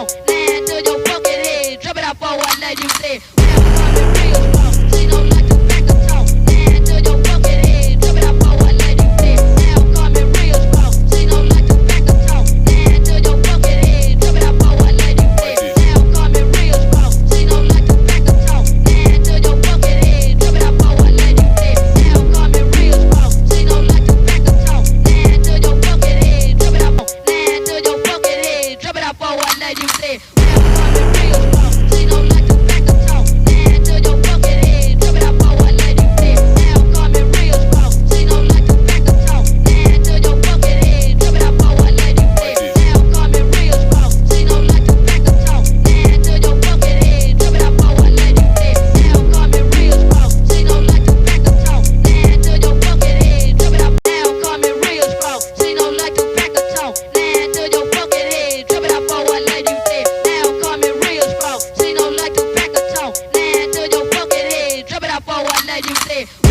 Land to your fucking head, drop it out for I let you say. We have coming real strong, she don't like to back the talk. Land to your fucking head, drop it out for I let you say. Now coming real strong, she don't like to back the talk. Land to your fucking head, drop it out for I let you say. Now coming real strong, she don't like to back the talk. Land to your fucking head, drop it out for I let you say. Now coming real strong, she don't like to back the talk. Land to your fucking head, drop it out. Land to your fucking head, drop it out for I let you say. We have coming real strong, she don't like to back the talk. Land to your fucking head, drop it out for I let you say. Now coming real strong, she don't like to back the talk. Land to your fucking head, drop it out for I let you say. Now coming real strong, she don't like to back the talk. Land to your fucking head, drop it out for I let you say. Now coming real strong, she don't like to back the talk. Land to your fucking head, drop it out. Now coming real strong, she don't like to back the talk. Land to your fucking head, drop it out for I let you say. Now coming real strong, she don't like to back the talk. Land to your fucking head, drop it out for I let you say.